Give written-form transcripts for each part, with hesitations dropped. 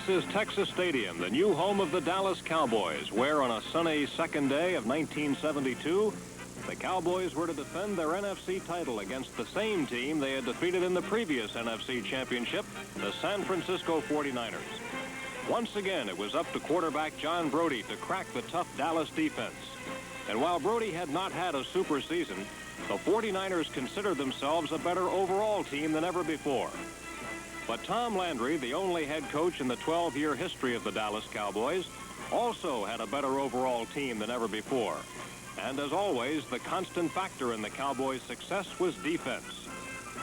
This is Texas Stadium, the new home of the Dallas Cowboys, where on a sunny second day of 1972, the Cowboys were to defend their NFC title against the same team they had defeated in the previous NFC Championship, the San Francisco 49ers. Once again, it was up to quarterback John Brodie to crack the tough Dallas defense. And while Brodie had not had a super season, the 49ers considered themselves a better overall team than ever before. But Tom Landry, the only head coach in the 12-year history of the Dallas Cowboys, also had a better overall team than ever before. And as always, the constant factor in the Cowboys' success was defense.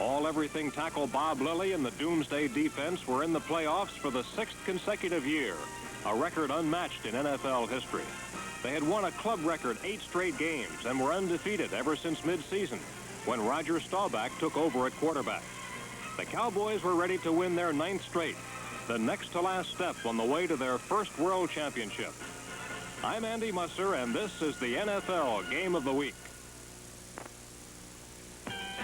All-everything tackle Bob Lilly and the Doomsday defense were in the playoffs for the 6th consecutive year, a record unmatched in NFL history. They had won a club record 8 straight games and were undefeated ever since midseason, when Roger Staubach took over at quarterback. The Cowboys were ready to win their 9th straight, the next to last step on the way to their first world championship. I'm Andy Musser, and this is the NFL Game of the Week.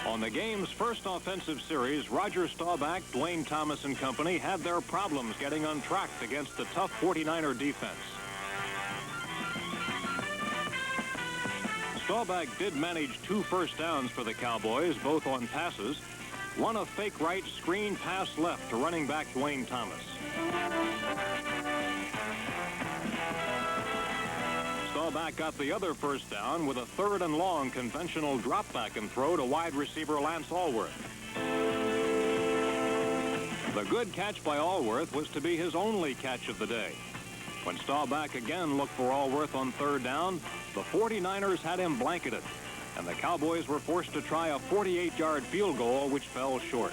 On the game's first offensive series, Roger Staubach, Duane Thomas and company had their problems getting untracked against the tough 49er defense. Staubach did manage 2 first downs for the Cowboys, both on passes. One a fake right screen pass left to running back Duane Thomas. Staubach got the other first down with a 3rd and long conventional drop back and throw to wide receiver Lance Allworth. The good catch by Allworth was to be his only catch of the day. When Staubach again looked for Allworth on 3rd down, the 49ers had him blanketed, and the Cowboys were forced to try a 48-yard field goal, which fell short.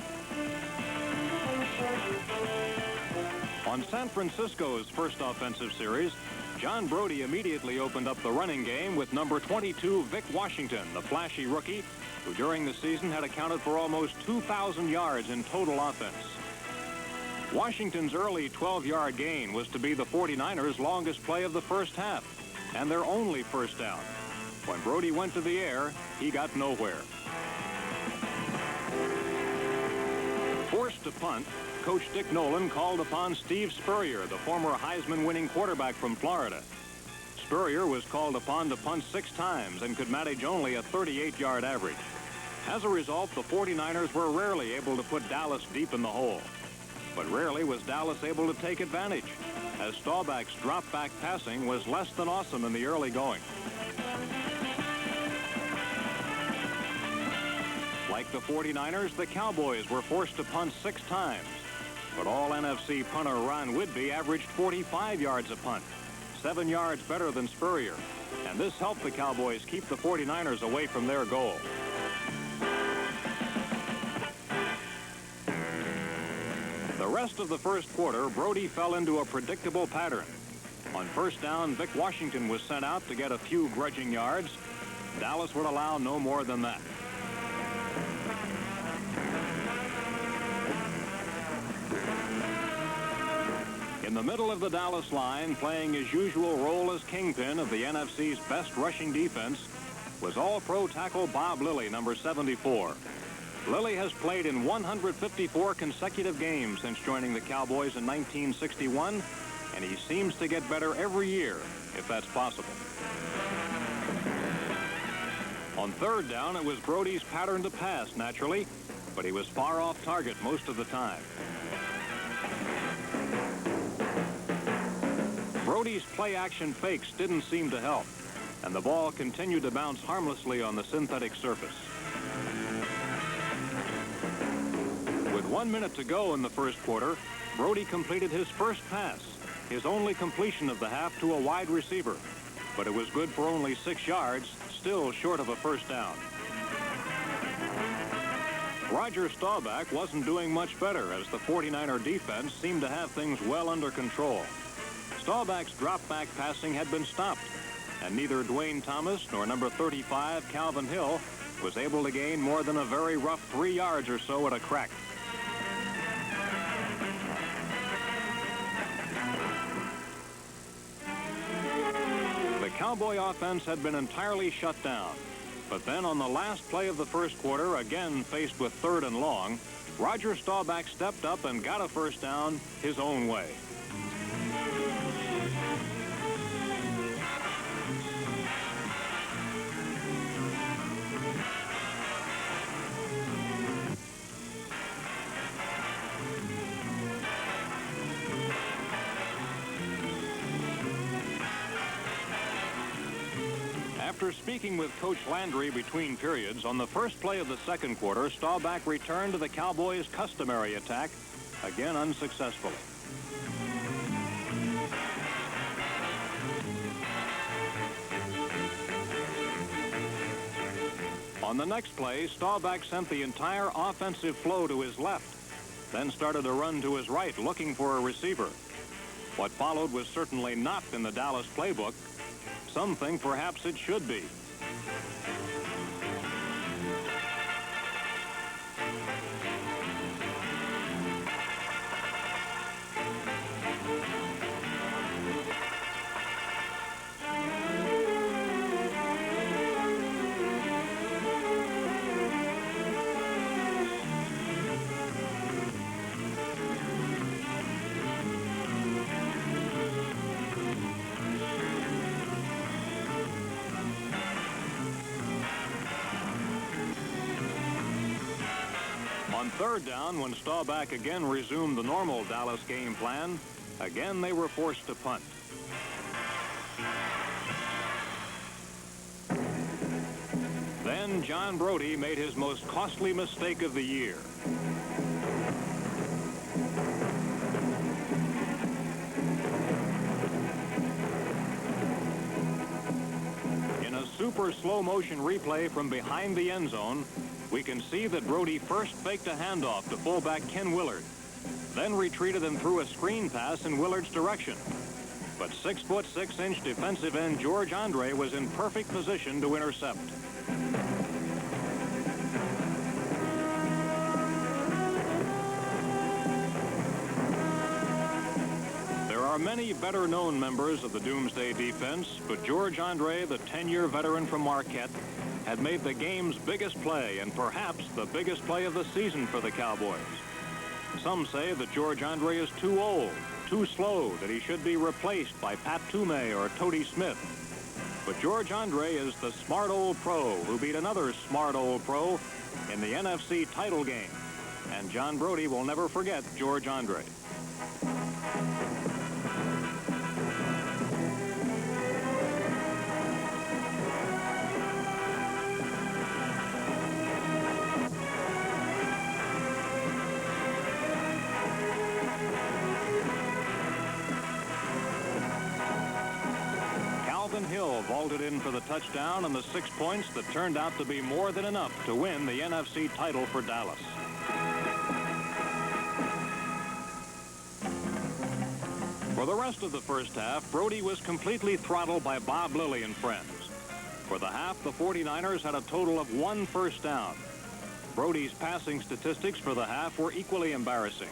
On San Francisco's first offensive series, John Brodie immediately opened up the running game with number 22, Vic Washington, the flashy rookie, who during the season had accounted for almost 2,000 yards in total offense. Washington's early 12-yard gain was to be the 49ers' longest play of the first half, and their only first down. When Brodie went to the air, he got nowhere. Forced to punt, Coach Dick Nolan called upon Steve Spurrier, the former Heisman-winning quarterback from Florida. Spurrier was called upon to punt 6 times and could manage only a 38-yard average. As a result, the 49ers were rarely able to put Dallas deep in the hole. But rarely was Dallas able to take advantage, as Staubach's drop-back passing was less than awesome in the early going. Like the 49ers, the Cowboys were forced to punt 6 times. But all-NFC punter Ron Whidbey averaged 45 yards a punt, 7 yards better than Spurrier. And this helped the Cowboys keep the 49ers away from their goal. The rest of the first quarter, Brodie fell into a predictable pattern. On first down, Vic Washington was sent out to get a few grudging yards. Dallas would allow no more than that. In the middle of the Dallas line, playing his usual role as kingpin of the NFC's best rushing defense, was all-pro tackle Bob Lilly, number 74. Lilly has played in 154 consecutive games since joining the Cowboys in 1961, and he seems to get better every year, if that's possible. On 3rd down, it was Brodie's pattern to pass, naturally, but he was far off target most of the time. Brodie's play-action fakes didn't seem to help, and the ball continued to bounce harmlessly on the synthetic surface. With 1 minute to go in the first quarter, Brodie completed his first pass, his only completion of the half, to a wide receiver. But it was good for only 6 yards, still short of a first down. Roger Staubach wasn't doing much better, as the 49er defense seemed to have things well under control. Staubach's drop-back passing had been stopped, and neither Duane Thomas nor number 35, Calvin Hill, was able to gain more than a very rough 3 yards or so at a crack. The Cowboy offense had been entirely shut down, but then on the last play of the first quarter, again faced with 3rd and long, Roger Staubach stepped up and got a first down his own way. After speaking with Coach Landry between periods, on the first play of the second quarter, Staubach returned to the Cowboys' customary attack, again unsuccessfully. On the next play, Staubach sent the entire offensive flow to his left, then started to run to his right, looking for a receiver. What followed was certainly not in the Dallas playbook. Some think perhaps it should be. On third down, when Staubach again resumed the normal Dallas game plan, again they were forced to punt. Then John Brodie made his most costly mistake of the year. In a super slow motion replay from behind the end zone, we can see that Brodie first faked a handoff to fullback Ken Willard, then retreated and threw a screen pass in Willard's direction. But 6'6" defensive end George Andre was in perfect position to intercept. There are many better-known members of the Doomsday defense, but George Andre, the 10-year veteran from Marquette, had made the game's biggest play and perhaps the biggest play of the season for the Cowboys. Some say that George Andre is too old, too slow, that he should be replaced by Pat Toomey or Tody Smith. But George Andre is the smart old pro who beat another smart old pro in the NFC title game. And John Brodie will never forget George Andre. Calvin Hill vaulted in for the touchdown and the 6 points that turned out to be more than enough to win the NFC title for Dallas. For the rest of the first half, Brodie was completely throttled by Bob Lilly and friends. For the half, the 49ers had a total of 1 first down. Brodie's passing statistics for the half were equally embarrassing.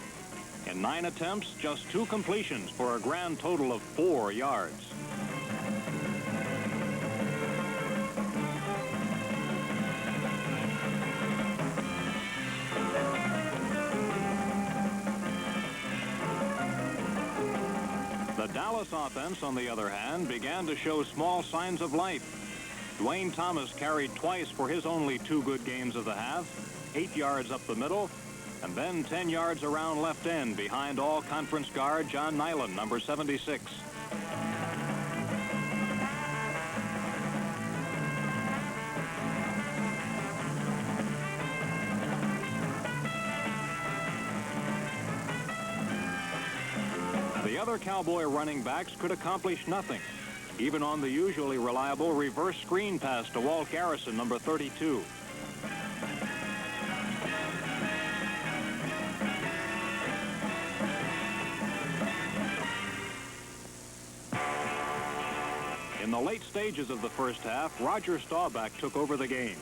In 9 attempts, just 2 completions for a grand total of 4 yards. The Dallas offense, on the other hand, began to show small signs of life. Duane Thomas carried twice for his only 2 good games of the half, 8 yards up the middle, and then 10 yards around left end behind all-conference guard John Nyland, number 76. The other Cowboy running backs could accomplish nothing, even on the usually reliable reverse screen pass to Walt Garrison, number 32. In the late stages of the first half, Roger Staubach took over the game.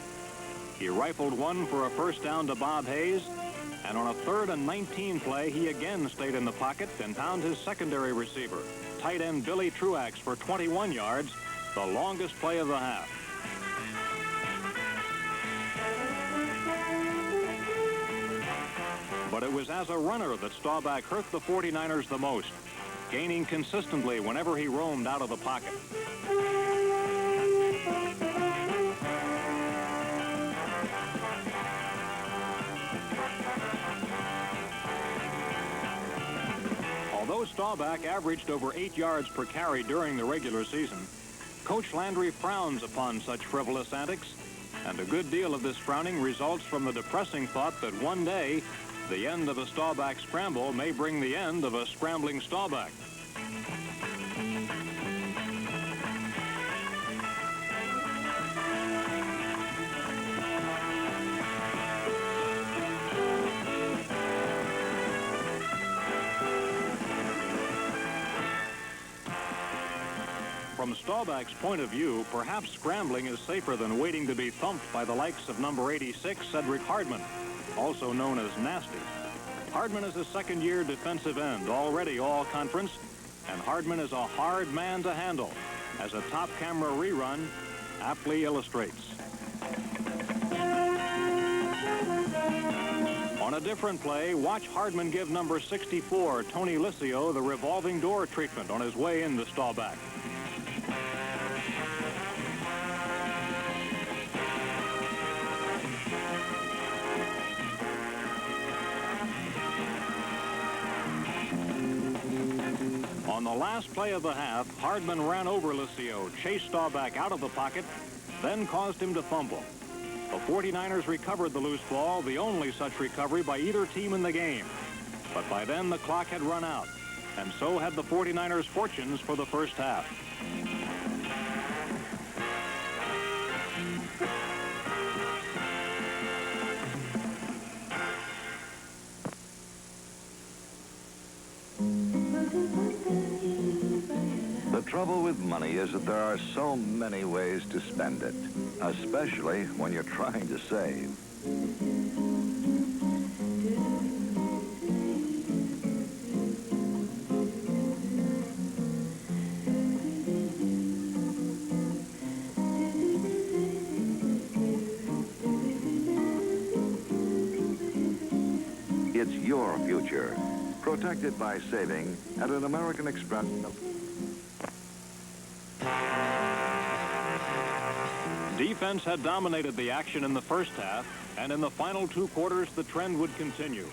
He rifled one for a first down to Bob Hayes, and on a 3rd and 19 play, he again stayed in the pocket and found his secondary receiver, tight end Billy Truax, for 21 yards, the longest play of the half. But it was as a runner that Staubach hurt the 49ers the most, gaining consistently whenever he roamed out of the pocket. Although Staubach averaged over 8 yards per carry during the regular season, Coach Landry frowns upon such frivolous antics, and a good deal of this frowning results from the depressing thought that one day, the end of a stawback scramble may bring the end of a scrambling stawback. From Staubach's point of view, perhaps scrambling is safer than waiting to be thumped by the likes of number 86, Cedric Hardman, also known as Nasty. Hardman is a second-year defensive end, already all-conference, and Hardman is a hard man to handle, as a top camera rerun aptly illustrates. On a different play, watch Hardman give number 64, Tony Liscio, the revolving door treatment on his way into Staubach. On the last play of the half, Hardman ran over Liscio, chased Staubach out of the pocket, then caused him to fumble. The 49ers recovered the loose ball, the only such recovery by either team in the game. But by then, the clock had run out, and so had the 49ers' fortunes for the first half. The trouble with money is that there are so many ways to spend it, especially when you're trying to save. It's your future, protected by saving at an American Express. Defense had dominated the action in the first half, and in the final two quarters, the trend would continue.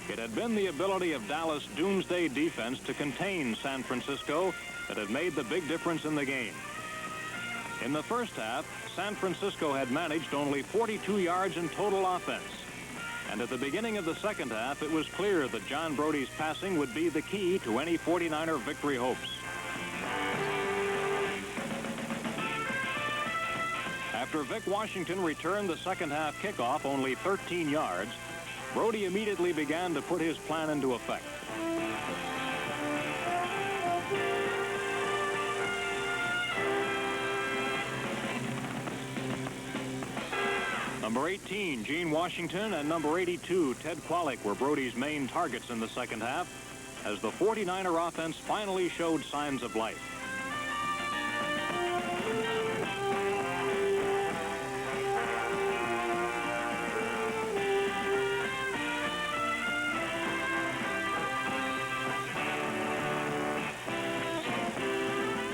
It had been the ability of Dallas' doomsday defense to contain San Francisco that had made the big difference in the game. In the first half, San Francisco had managed only 42 yards in total offense. And at the beginning of the second half, it was clear that John Brody's passing would be the key to any 49er victory hopes. After Vic Washington returned the second half kickoff only 13 yards, Brody immediately began to put his plan into effect. Number 18, Gene Washington, and number 82, Ted Kwalik, were Brody's main targets in the second half, as the 49er offense finally showed signs of life.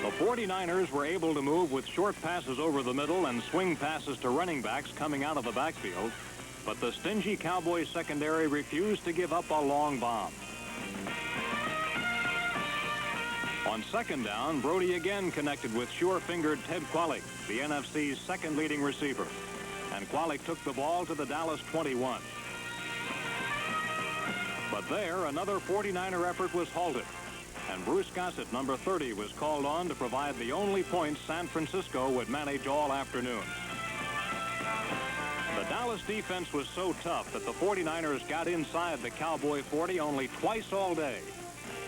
The 49ers were able to move with short passes over the middle and swing passes to running backs coming out of the backfield, but the stingy Cowboys secondary refused to give up a long bomb. On second down, Brody again connected with sure-fingered Ted Kwalik, the NFC's second leading receiver, and Kwalik took the ball to the Dallas 21. But there, another 49er effort was halted, and Bruce Gossett, number 30, was called on to provide the only points San Francisco would manage all afternoon. The Dallas defense was so tough that the 49ers got inside the Cowboy 40 only twice all day,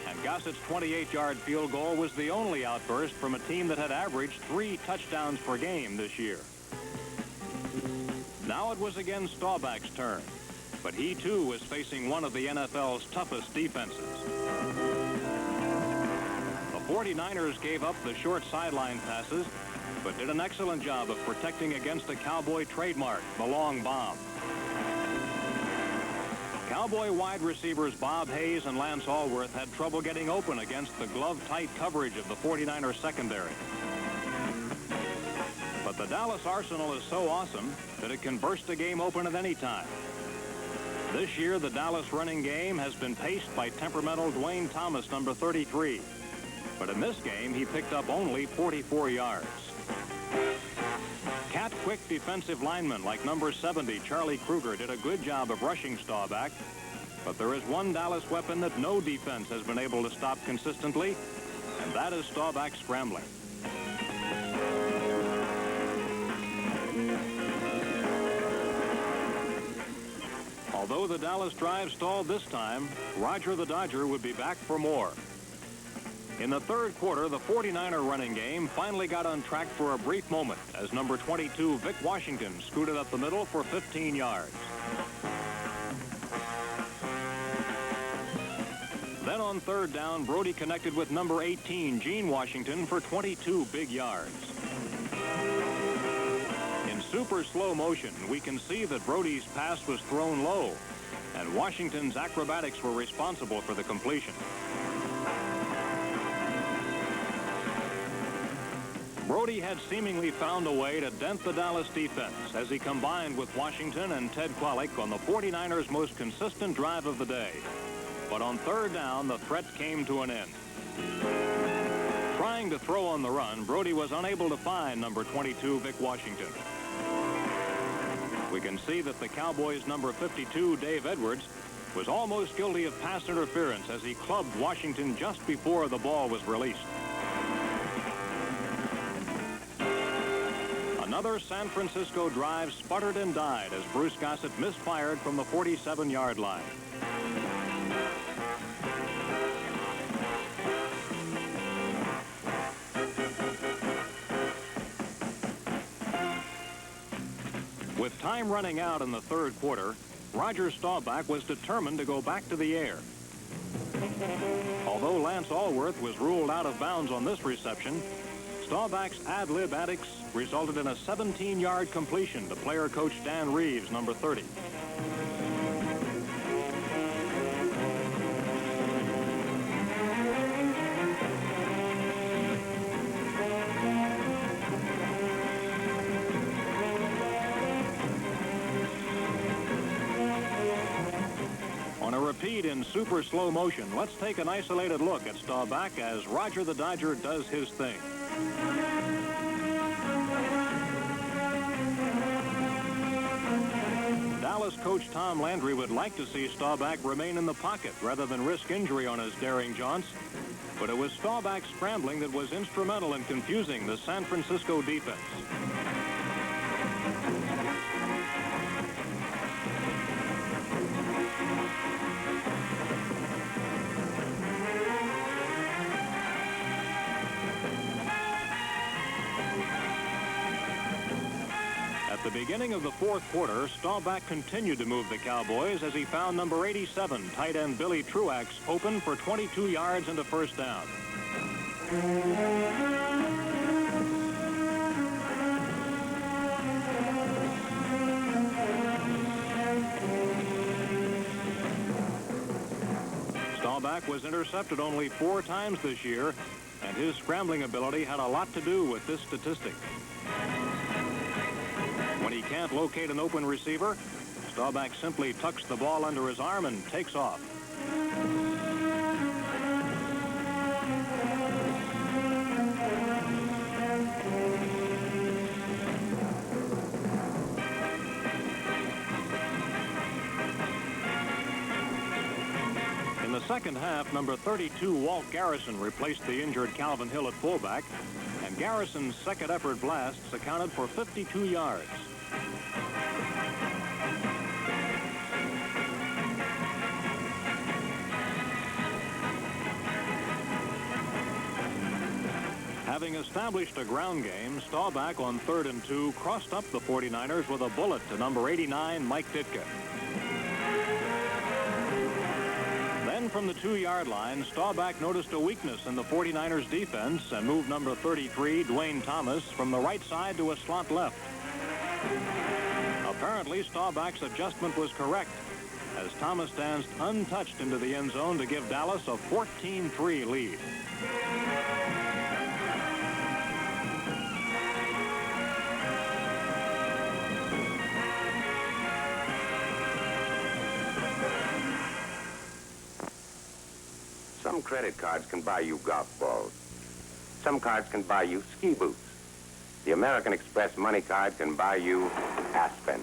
and Gossett's 28-yard field goal was the only outburst from a team that had averaged 3 touchdowns per game this year. Now it was again Staubach's turn, but he too was facing one of the NFL's toughest defenses. The 49ers gave up the short sideline passes, but did an excellent job of protecting against the Cowboy trademark, the long bomb. Cowboy wide receivers Bob Hayes and Lance Allworth had trouble getting open against the glove-tight coverage of the 49ers secondary. But the Dallas arsenal is so awesome that it can burst a game open at any time. This year, the Dallas running game has been paced by temperamental Duane Thomas, number 33. But in this game, he picked up only 44 yards. Cat-quick defensive linemen like number 70, Charlie Kruger, did a good job of rushing Staubach. But there is one Dallas weapon that no defense has been able to stop consistently, and that is Staubach scrambling. Although the Dallas drive stalled this time, Roger the Dodger would be back for more. In the third quarter, the 49er running game finally got on track for a brief moment as number 22, Vic Washington, scooted up the middle for 15 yards. Then on third down, Brody connected with number 18, Gene Washington, for 22 big yards. In super slow motion, we can see that Brody's pass was thrown low, and Washington's acrobatics were responsible for the completion. Brody had seemingly found a way to dent the Dallas defense as he combined with Washington and Ted Qualick on the 49ers' most consistent drive of the day. But on third down, the threat came to an end. Trying to throw on the run, Brody was unable to find number 22, Vic Washington. We can see that the Cowboys' number 52, Dave Edwards, was almost guilty of pass interference as he clubbed Washington just before the ball was released. Another San Francisco drive sputtered and died as Bruce Gossett misfired from the 47-yard line. With time running out in the third quarter, Roger Staubach was determined to go back to the air. Although Lance Allworth was ruled out of bounds on this reception, Staubach's ad-lib antics resulted in a 17-yard completion to player coach Dan Reeves, number 30. On a repeat in super slow motion, let's take an isolated look at Staubach as Roger the Dodger does his thing. Dallas coach Tom Landry would like to see Staubach remain in the pocket rather than risk injury on his daring jaunts, but it was Staubach's scrambling that was instrumental in confusing the San Francisco defense. At the beginning of the fourth quarter, Staubach continued to move the Cowboys as he found number 87, tight end Billy Truax, open for 22 yards and a first down. Staubach was intercepted only 4 times this year, and his scrambling ability had a lot to do with this statistic. When he can't locate an open receiver, Staubach simply tucks the ball under his arm and takes off. In the second half, number 32, Walt Garrison, replaced the injured Calvin Hill at fullback, and Garrison's second effort blasts accounted for 52 yards. Having established a ground game, Staubach on 3rd and 2 crossed up the 49ers with a bullet to number 89, Mike Ditka. Then from the 2-yard line, Staubach noticed a weakness in the 49ers defense and moved number 33, Duane Thomas, from the right side to a slot left. Apparently, Staubach's adjustment was correct, as Thomas danced untouched into the end zone to give Dallas a 14-3 lead. Some credit cards can buy you golf balls, Some cards can buy you ski boots. The American Express money card can buy you Aspen,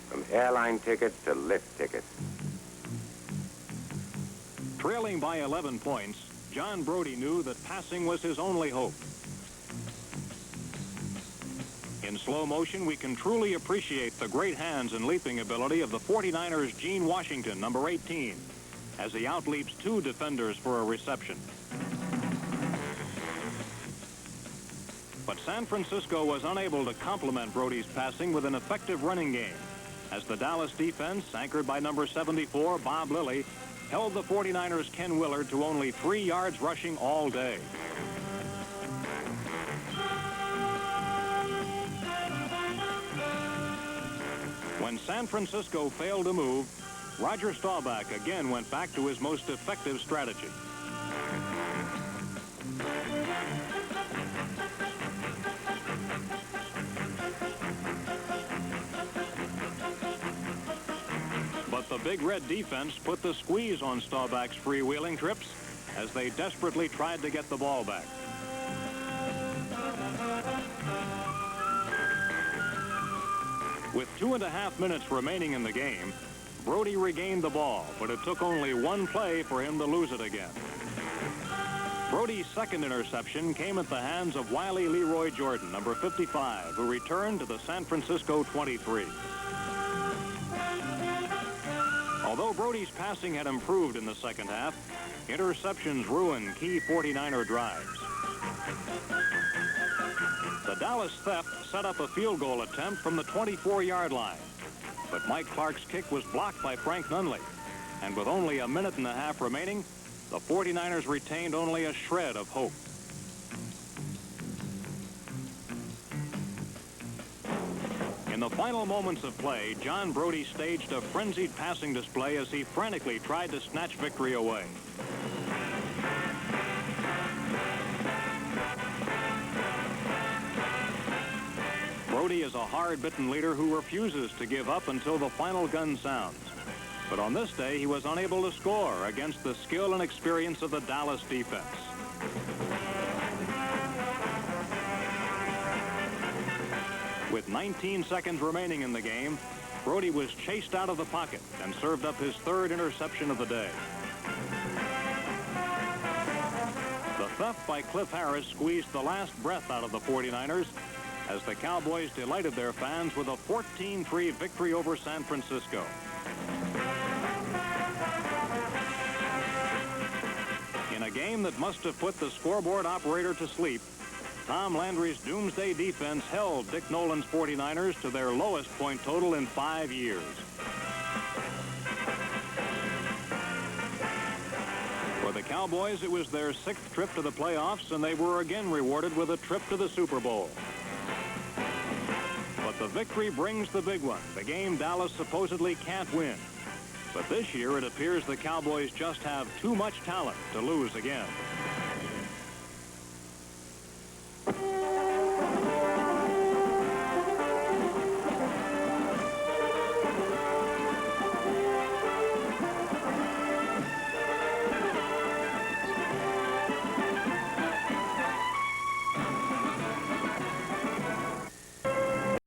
from airline ticket to lift ticket. Trailing by 11 points, John Brodie knew that passing was his only hope. In slow motion, we can truly appreciate the great hands and leaping ability of the 49ers' Gene Washington, number 18, as he outleaps two defenders for a reception. But San Francisco was unable to complement Brodie's passing with an effective running game, as the Dallas defense, anchored by number 74, Bob Lilly, held the 49ers' Ken Willard to only 3 yards rushing all day. When San Francisco failed to move, Roger Staubach again went back to his most effective strategy. But the Big Red defense put the squeeze on Staubach's freewheeling trips as they desperately tried to get the ball back. With 2.5 minutes remaining in the game, Brodie regained the ball, but it took only one play for him to lose it again. Brodie's second interception came at the hands of Wiley Leroy Jordan, number 55, who returned to the San Francisco 23. Although Brodie's passing had improved in the second half, interceptions ruined key 49er drives. The Dallas theft set up a field goal attempt from the 24-yard line, but Mike Clark's kick was blocked by Frank Nunley, and with only a minute and a half remaining, the 49ers retained only a shred of hope. In the final moments of play, John Brodie staged a frenzied passing display as he frantically tried to snatch victory away. Brodie is a hard-bitten leader who refuses to give up until the final gun sounds. But on this day, he was unable to score against the skill and experience of the Dallas defense. With 19 seconds remaining in the game, Brodie was chased out of the pocket and served up his third interception of the day. The theft by Cliff Harris squeezed the last breath out of the 49ers as the Cowboys delighted their fans with a 14-3 victory over San Francisco. In a game that must have put the scoreboard operator to sleep, Tom Landry's doomsday defense held Dick Nolan's 49ers to their lowest point total in 5 years. For the Cowboys, it was their 6th trip to the playoffs, and they were again rewarded with a trip to the Super Bowl. But the victory brings the big one, the game Dallas supposedly can't win. But this year, it appears the Cowboys just have too much talent to lose again.